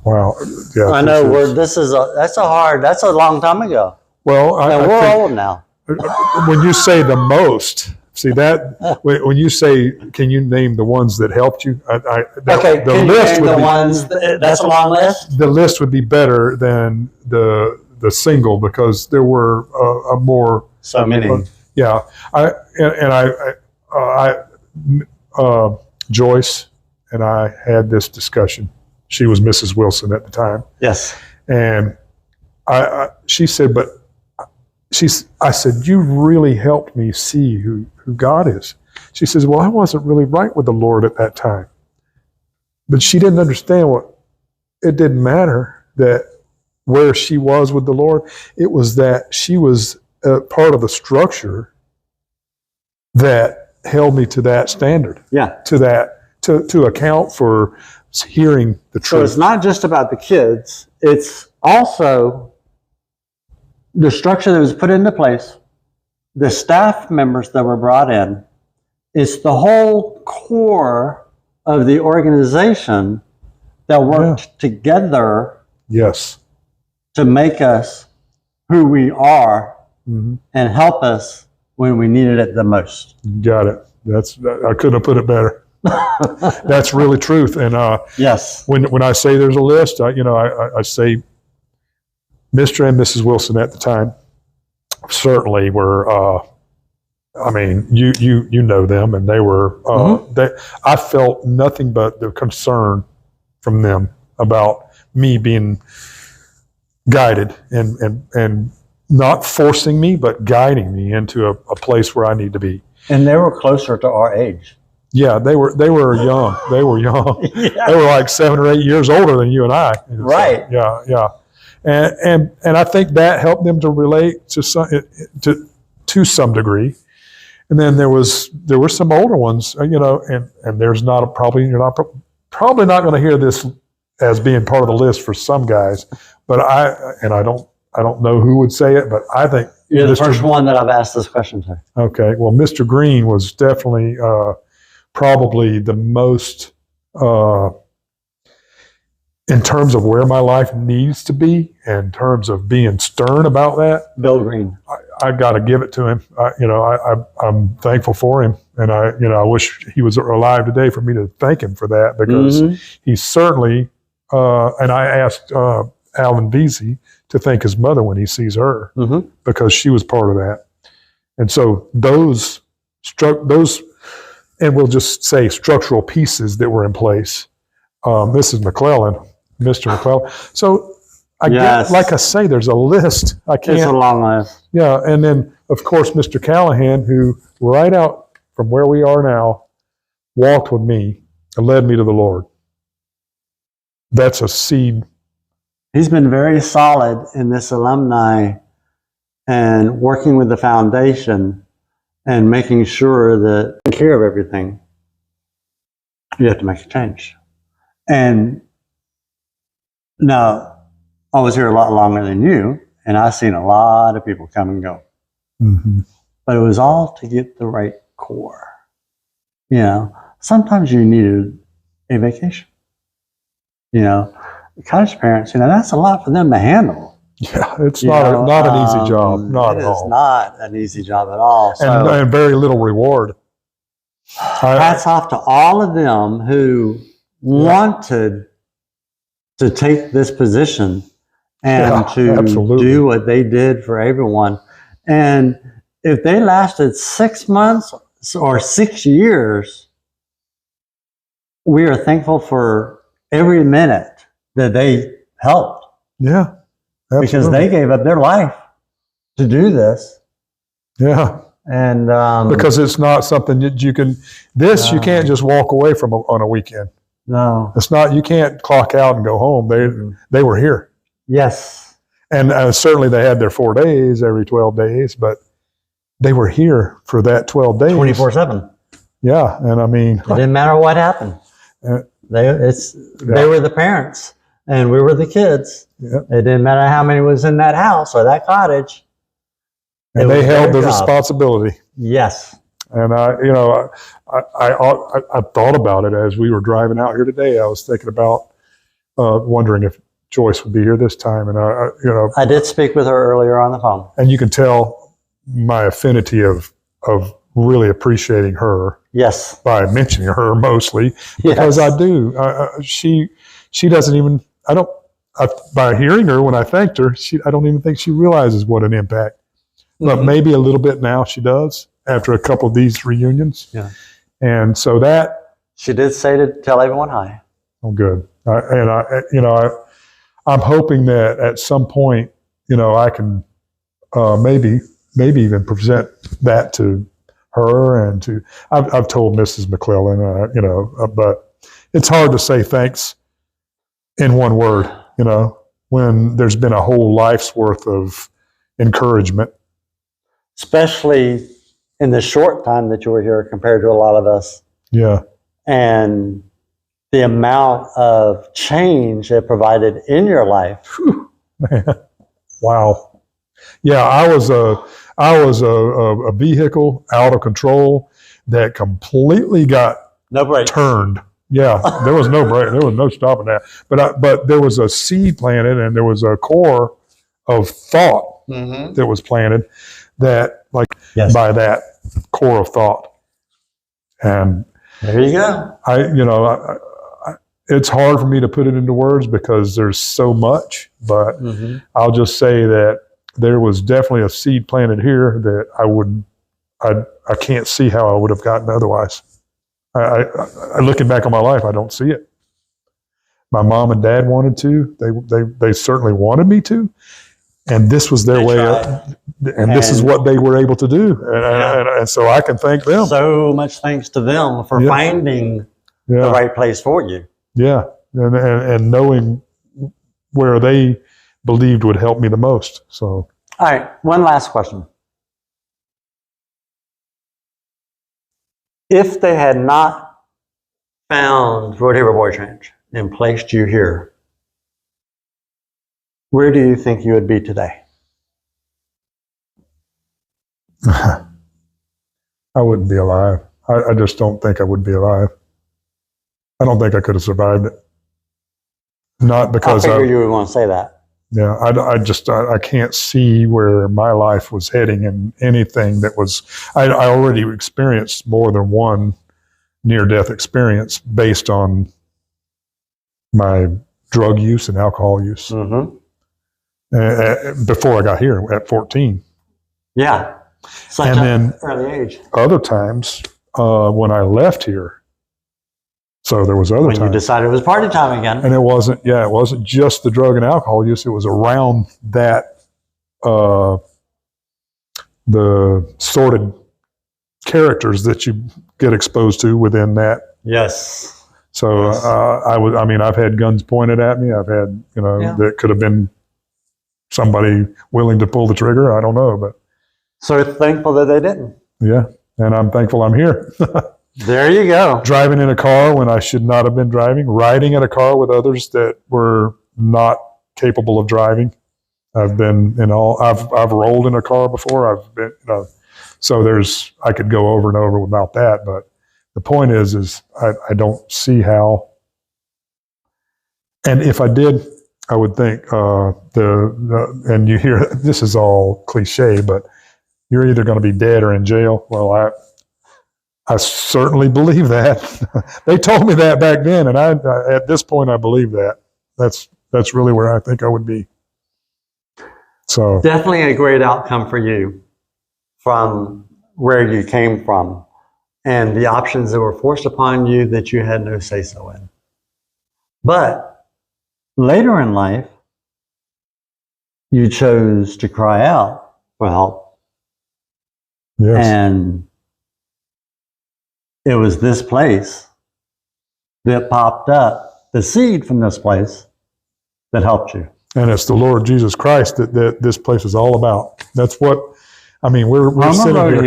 Wow. Yeah, I know that's a long time ago. Well, we're old now. When you say the most, see that when you say, can you name the ones that helped you? Okay, the list would be ones. That's a long list. The list would be better than the single because there were more. So many. Yeah, Joyce and I had this discussion. She was Mrs. Wilson at the time. Yes. And she said, I said, you really helped me see who God is. She says, well, I wasn't really right with the Lord at that time. But she didn't understand it didn't matter that where she was with the Lord. It was that she was part of the structure that held me to that standard. Yeah. To account for hearing the truth. So it's not just about the kids. It's also the structure that was put into place, the staff members that were brought in. It's the whole core of the organization that worked together. Yes. To make us who we are and help us when we needed it the most. Got it. I couldn't have put it better. That's really truth. And yes, when I say there's a list, I say Mr. and Mrs. Wilson at the time certainly were. I mean, you know them, and they were. I felt nothing but the concern from them about me being guided and not forcing me, but guiding me into a place where I need to be. And they were closer to our age. Yeah, they were young. They were young. Yeah. They were like 7 or 8 years older than you and I. Right. So, yeah. And I think that helped them to relate to some degree. And then there were some older ones, and there's you're probably not going to hear this as being part of the list for some guys, but I don't know who would say it, but I think you're the first one that I've asked this question to. Okay, well, Mr. Green was definitely probably the most, in terms of where my life needs to be, in terms of being stern about that. Bill Green. I got to give it to him. I'm thankful for him, and I wish he was alive today for me to thank him for that, because he certainly. And I asked Alan Veazey to thank his mother when he sees her, because she was part of that. And so those, and we'll just say structural pieces that were in place. Mrs. McClellan, Mr. McClellan. So I get, like I say, there's a list. It's a long list. Yeah, and then of course Mr. Callahan, who right out from where we are now, walked with me and led me to the Lord. That's a seed. He's been very solid in this alumni and working with the foundation and making sure that taking care of everything. You have to make a change. And now, I was here a lot longer than you, and I've seen a lot of people come and go. But it was all to get the right core. Sometimes you needed a vacation. Cottage parents, that's a lot for them to handle. Yeah, it's not an easy job. Not at all. It is not an easy job at all. So, and very little reward. Hats off to all of them who wanted to take this position and to do what they did for everyone. And if they lasted 6 months or 6 years, we are thankful for every minute that they helped. Yeah, absolutely. Because they gave up their life to do this. Yeah. And because it's not something that you can, you can't just walk away from on a weekend. No. It's not, you can't clock out and go home. They were here. Yes. And certainly they had their 4 days every 12 days, but they were here for that 12 days. 24/7. Yeah. And I mean, it didn't matter what happened. They were the parents and we were the kids. Yeah. It didn't matter how many was in that house or that cottage. And they held the responsibility. Yes. And I thought about it as we were driving out here today. I was thinking about wondering if Joyce would be here this time. And I did speak with her earlier on the phone, and you can tell my affinity of really appreciating her. Yes, by mentioning her mostly, because I do. She doesn't even. By hearing her when I thanked her, I don't even think she realizes what an impact. But maybe a little bit now she does after a couple of these reunions. Yeah, and so that she did say to tell everyone hi. Oh, good. I'm hoping that at some point, I can maybe even present that to her and to. I've told Mrs. McClellan, but it's hard to say thanks in one word, when there's been a whole life's worth of encouragement. Especially in the short time that you were here compared to a lot of us. Yeah. And the amount of change it provided in your life. Whew, man. Wow. Yeah, I was a vehicle out of control that completely got no brakes. Turned. Yeah, there was no break. There was no stopping that. But there was a seed planted, and there was a core of thought that was planted. That by that core of thought, and there you go. It's hard for me to put it into words because there's so much. But I'll just say that there was definitely a seed planted here that I can't see how I would have gotten otherwise. I looking back on my life, I don't see it. My mom and dad wanted to. They certainly wanted me to, and this was their way. And this is what they were able to do, and so I can thank them. So much thanks to them for finding the right place for you. Yeah, and knowing where they believed would help me the most. So, all right, one last question. If they had not found Rodeheaver Boys Ranch and placed you here, where do you think you would be today? I wouldn't be alive. I just don't think I would be alive. I don't think I could have survived it. Not because I figured you would want to say that. Yeah, I can't see where my life was heading, and anything that was. I already experienced more than one near-death experience based on my drug use and alcohol use. Before I got here at 14. Yeah, and then early age. Other times when I left here. So there was other times. When you decided it was party time again. And it wasn't just the drug and alcohol use. It was around that, the sordid characters that you get exposed to within that. Yes. So I've had guns pointed at me. I've had, that could have been somebody willing to pull the trigger. I don't know, but. So thankful that they didn't. Yeah. And I'm thankful I'm here. There you go. Driving in a car when I should not have been driving, riding in a car with others that were not capable of driving. I've been I've rolled in a car before. I've been, so I could go over and over about that. But the point is I don't see how. And if I did, I would think and you hear, this is all cliche, but you're either going to be dead or in jail. Well, I certainly believe that. They told me that back then, and I at this point I believe that. That's really where I think I would be. So definitely a great outcome for you from where you came from and the options that were forced upon you that you had no say-so in. But later in life, you chose to cry out for help. Yes. And it was this place that popped up, the seed from this place that helped you. And it's the Lord Jesus Christ that this place is all about. That's what, we're sitting here.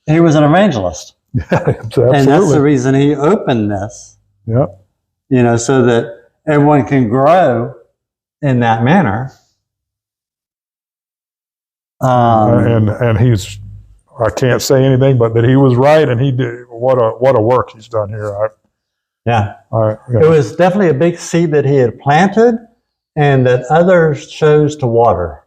He was an evangelist. Yeah, absolutely. And that's the reason he opened this. Yep. So that everyone can grow in that manner. And he's, I can't say anything but that he was right, and he did what a work he's done here. Yeah. Yeah. It was definitely a big seed that he had planted and that others chose to water.